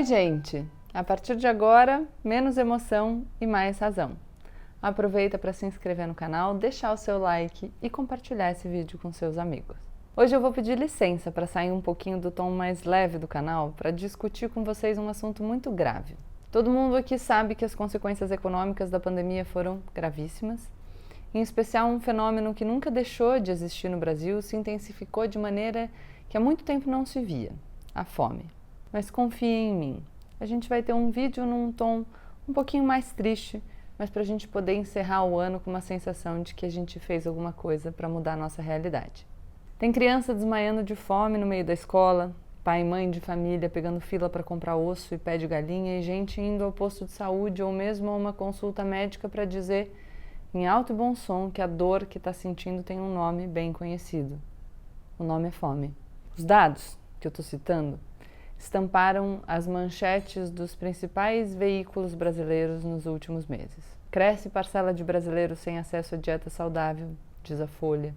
Oi, gente! A partir de agora, menos emoção e mais razão. Aproveita para se inscrever no canal, deixar o seu like e compartilhar esse vídeo com seus amigos. Hoje eu vou pedir licença para sair um pouquinho do tom mais leve do canal para discutir com vocês um assunto muito grave. Todo mundo aqui sabe que as consequências econômicas da pandemia foram gravíssimas. Em especial, um fenômeno que nunca deixou de existir no Brasil se intensificou de maneira que há muito tempo não se via: a fome. Mas confiem em mim, a gente vai ter um vídeo num tom um pouquinho mais triste, mas para a gente poder encerrar o ano com uma sensação de que a gente fez alguma coisa para mudar a nossa realidade. Tem criança desmaiando de fome no meio da escola, pai e mãe de família pegando fila para comprar osso e pé de galinha e gente indo ao posto de saúde ou mesmo a uma consulta médica para dizer, em alto e bom som, que a dor que está sentindo tem um nome bem conhecido. O nome é fome. Os dados que eu estou citando estamparam as manchetes dos principais veículos brasileiros nos últimos meses. Cresce parcela de brasileiros sem acesso à dieta saudável, diz a Folha.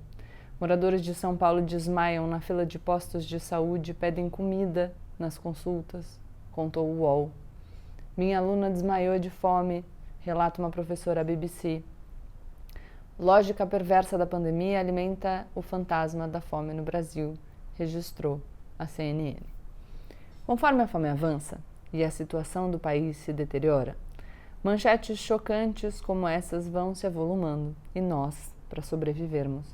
Moradores de São Paulo desmaiam na fila de postos de saúde e pedem comida nas consultas, contou o UOL. Minha aluna desmaiou de fome, relata uma professora à BBC. Lógica perversa da pandemia alimenta o fantasma da fome no Brasil, registrou a CNN. Conforme a fome avança e a situação do país se deteriora, manchetes chocantes como essas vão se avolumando e nós, para sobrevivermos,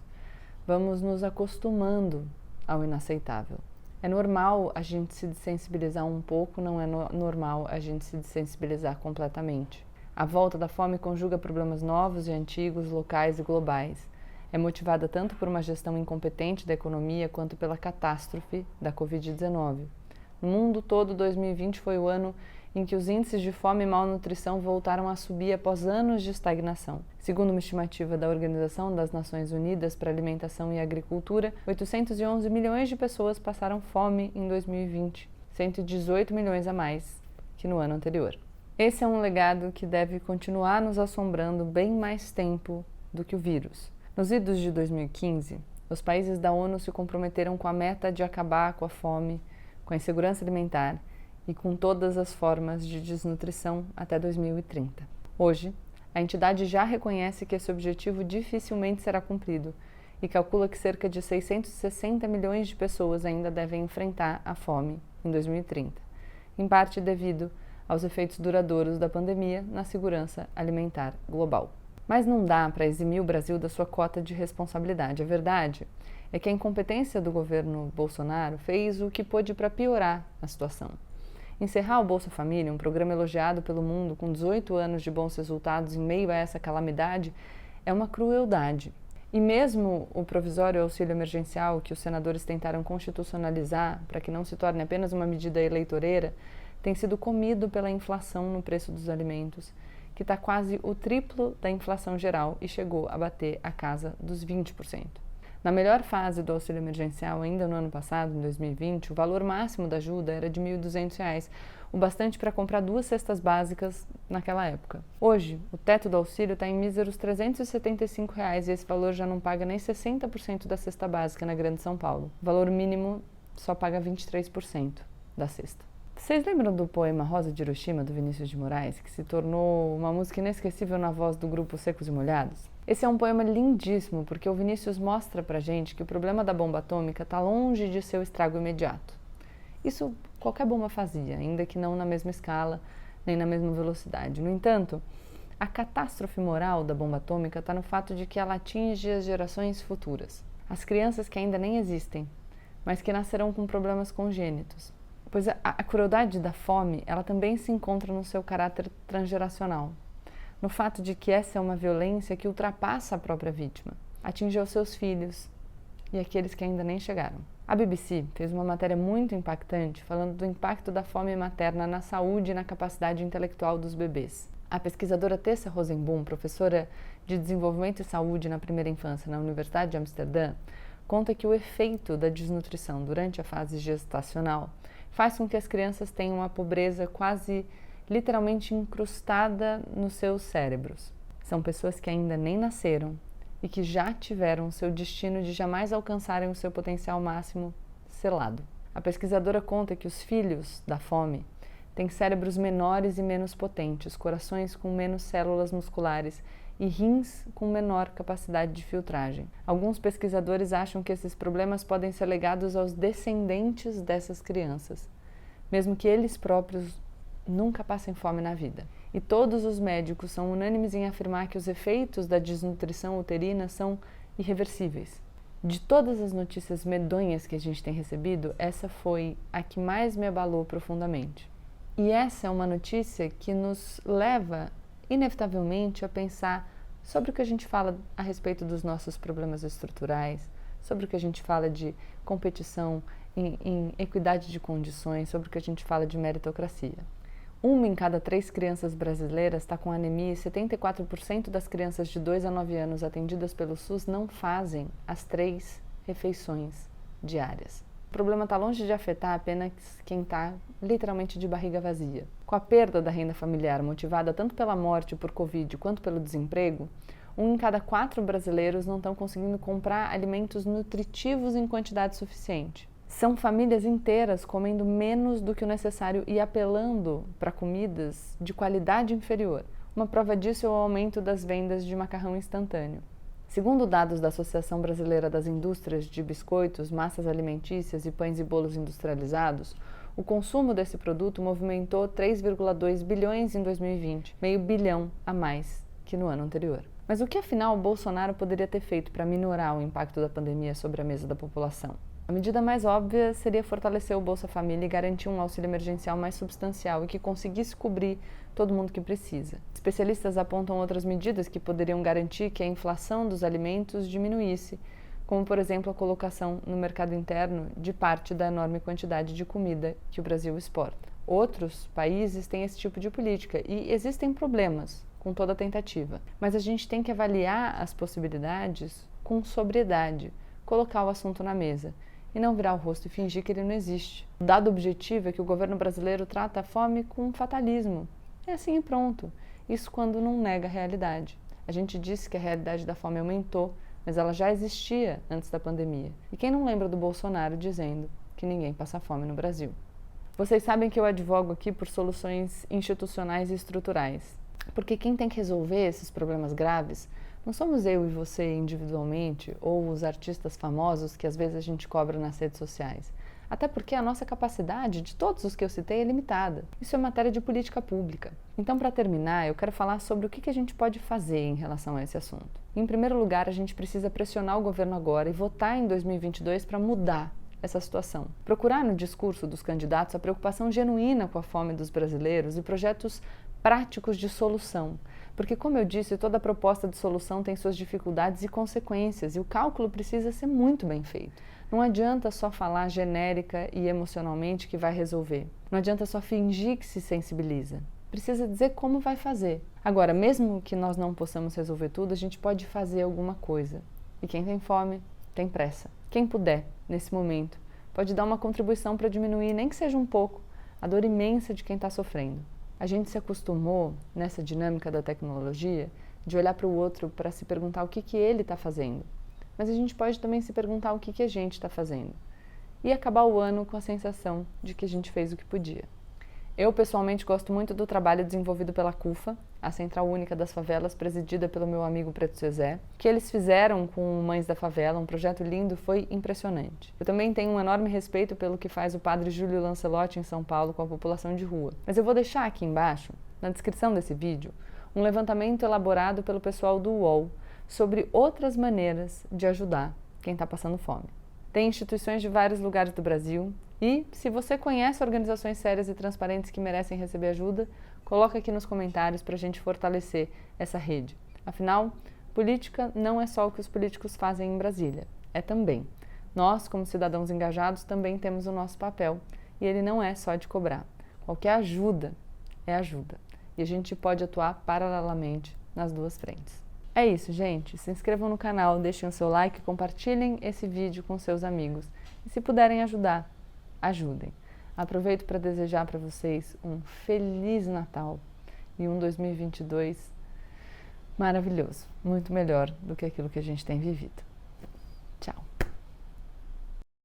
vamos nos acostumando ao inaceitável. É normal a gente se desensibilizar um pouco, não é normal a gente se desensibilizar completamente. A volta da fome conjuga problemas novos e antigos, locais e globais. É motivada tanto por uma gestão incompetente da economia quanto pela catástrofe da Covid-19. No mundo todo, 2020 foi o ano em que os índices de fome e malnutrição voltaram a subir após anos de estagnação. Segundo uma estimativa da Organização das Nações Unidas para Alimentação e Agricultura, 811 milhões de pessoas passaram fome em 2020, 118 milhões a mais que no ano anterior. Esse é um legado que deve continuar nos assombrando bem mais tempo do que o vírus. Nos idos de 2015, os países da ONU se comprometeram com a meta de acabar com a fome, com a insegurança alimentar e com todas as formas de desnutrição até 2030. Hoje, a entidade já reconhece que esse objetivo dificilmente será cumprido e calcula que cerca de 660 milhões de pessoas ainda devem enfrentar a fome em 2030, em parte devido aos efeitos duradouros da pandemia na segurança alimentar global. Mas não dá para eximir o Brasil da sua cota de responsabilidade. A verdade é que a incompetência do governo Bolsonaro fez o que pôde para piorar a situação. Encerrar o Bolsa Família, um programa elogiado pelo mundo com 18 anos de bons resultados em meio a essa calamidade, é uma crueldade. E mesmo o provisório auxílio emergencial que os senadores tentaram constitucionalizar para que não se torne apenas uma medida eleitoreira, tem sido comido pela inflação no preço dos alimentos, que está quase o triplo da inflação geral e chegou a bater a casa dos 20%. Na melhor fase do auxílio emergencial, ainda no ano passado, em 2020, o valor máximo da ajuda era de R$ 1.200, o bastante para comprar 2 cestas básicas naquela época. Hoje, o teto do auxílio está em míseros R$ 375 e esse valor já não paga nem 60% da cesta básica na Grande São Paulo. O valor mínimo só paga 23% da cesta. Vocês lembram do poema Rosa de Hiroshima, do Vinícius de Moraes, que se tornou uma música inesquecível na voz do grupo Secos e Molhados? Esse é um poema lindíssimo, porque o Vinícius mostra pra gente que o problema da bomba atômica está longe de ser o estrago imediato. Isso qualquer bomba fazia, ainda que não na mesma escala, nem na mesma velocidade. No entanto, a catástrofe moral da bomba atômica está no fato de que ela atinge as gerações futuras. As crianças que ainda nem existem, mas que nascerão com problemas congênitos. Pois a crueldade da fome, ela também se encontra no seu caráter transgeracional, no fato de que essa é uma violência que ultrapassa a própria vítima, atinge os seus filhos e aqueles que ainda nem chegaram. A BBC fez uma matéria muito impactante falando do impacto da fome materna na saúde e na capacidade intelectual dos bebês. A pesquisadora Tessa Rosenboom, professora de Desenvolvimento e Saúde na Primeira Infância na Universidade de Amsterdã, conta que o efeito da desnutrição durante a fase gestacional faz com que as crianças tenham a pobreza quase literalmente incrustada nos seus cérebros. São pessoas que ainda nem nasceram e que já tiveram o seu destino de jamais alcançarem o seu potencial máximo selado. A pesquisadora conta que os filhos da fome têm cérebros menores e menos potentes, corações com menos células musculares e rins com menor capacidade de filtragem. Alguns pesquisadores acham que esses problemas podem ser legados aos descendentes dessas crianças, mesmo que eles próprios nunca passem fome na vida. E todos os médicos são unânimes em afirmar que os efeitos da desnutrição uterina são irreversíveis. De todas as notícias medonhas que a gente tem recebido, essa foi a que mais me abalou profundamente. E essa é uma notícia que nos leva, inevitavelmente, a pensar sobre o que a gente fala a respeito dos nossos problemas estruturais, sobre o que a gente fala de competição em equidade de condições, sobre o que a gente fala de meritocracia. 1 em cada 3 crianças brasileiras está com anemia e 74% das crianças de 2 a 9 anos atendidas pelo SUS não fazem as 3 refeições diárias. O problema está longe de afetar apenas quem está literalmente de barriga vazia. Com a perda da renda familiar motivada tanto pela morte por Covid quanto pelo desemprego, 1 em cada 4 brasileiros não estão conseguindo comprar alimentos nutritivos em quantidade suficiente. São famílias inteiras comendo menos do que o necessário e apelando para comidas de qualidade inferior. Uma prova disso é o aumento das vendas de macarrão instantâneo. Segundo dados da Associação Brasileira das Indústrias de Biscoitos, Massas Alimentícias e Pães e Bolos Industrializados, o consumo desse produto movimentou 3,2 bilhões em 2020, meio bilhão a mais que no ano anterior. Mas o que afinal o Bolsonaro poderia ter feito para minorar o impacto da pandemia sobre a mesa da população? A medida mais óbvia seria fortalecer o Bolsa Família e garantir um auxílio emergencial mais substancial e que conseguisse cobrir todo mundo que precisa. Especialistas apontam outras medidas que poderiam garantir que a inflação dos alimentos diminuísse, como, por exemplo, a colocação no mercado interno de parte da enorme quantidade de comida que o Brasil exporta. Outros países têm esse tipo de política e existem problemas com toda a tentativa, mas a gente tem que avaliar as possibilidades com sobriedade, colocar o assunto na mesa e não virar o rosto e fingir que ele não existe. O dado objetivo é que o governo brasileiro trata a fome com fatalismo. É assim e pronto. Isso quando não nega a realidade. A gente disse que a realidade da fome aumentou, mas ela já existia antes da pandemia. E quem não lembra do Bolsonaro dizendo que ninguém passa fome no Brasil? Vocês sabem que eu advogo aqui por soluções institucionais e estruturais. Porque quem tem que resolver esses problemas graves não somos eu e você individualmente ou os artistas famosos que às vezes a gente cobra nas redes sociais. Até porque a nossa capacidade, de todos os que eu citei, é limitada. Isso é matéria de política pública. Então, para terminar, eu quero falar sobre o que a gente pode fazer em relação a esse assunto. Em primeiro lugar, a gente precisa pressionar o governo agora e votar em 2022 para mudar essa situação. Procurar no discurso dos candidatos a preocupação genuína com a fome dos brasileiros e projetos práticos de solução. Porque, como eu disse, toda proposta de solução tem suas dificuldades e consequências, e o cálculo precisa ser muito bem feito. Não adianta só falar genérica e emocionalmente que vai resolver. Não adianta só fingir que se sensibiliza. Precisa dizer como vai fazer. Agora, mesmo que nós não possamos resolver tudo, a gente pode fazer alguma coisa. E quem tem fome, tem pressa. Quem puder, nesse momento, pode dar uma contribuição para diminuir, nem que seja um pouco, a dor imensa de quem está sofrendo. A gente se acostumou, nessa dinâmica da tecnologia, de olhar para o outro para se perguntar o que ele está fazendo. Mas a gente pode também se perguntar o que a gente está fazendo. E acabar o ano com a sensação de que a gente fez o que podia. Eu, pessoalmente, gosto muito do trabalho desenvolvido pela CUFA, a Central Única das Favelas, presidida pelo meu amigo Preto Zezé. O que eles fizeram com Mães da Favela, um projeto lindo, foi impressionante. Eu também tenho um enorme respeito pelo que faz o padre Júlio Lancelotti em São Paulo com a população de rua. Mas eu vou deixar aqui embaixo, na descrição desse vídeo, um levantamento elaborado pelo pessoal do UOL sobre outras maneiras de ajudar quem está passando fome. Tem instituições de vários lugares do Brasil e, se você conhece organizações sérias e transparentes que merecem receber ajuda, coloca aqui nos comentários para a gente fortalecer essa rede. Afinal, política não é só o que os políticos fazem em Brasília, é também. Nós, como cidadãos engajados, também temos o nosso papel e ele não é só de cobrar. Qualquer ajuda é ajuda e a gente pode atuar paralelamente nas duas frentes. É isso, gente. Se inscrevam no canal, deixem o seu like, compartilhem esse vídeo com seus amigos. E se puderem ajudar, ajudem. Aproveito para desejar para vocês um Feliz Natal e um 2022 maravilhoso, muito melhor do que aquilo que a gente tem vivido.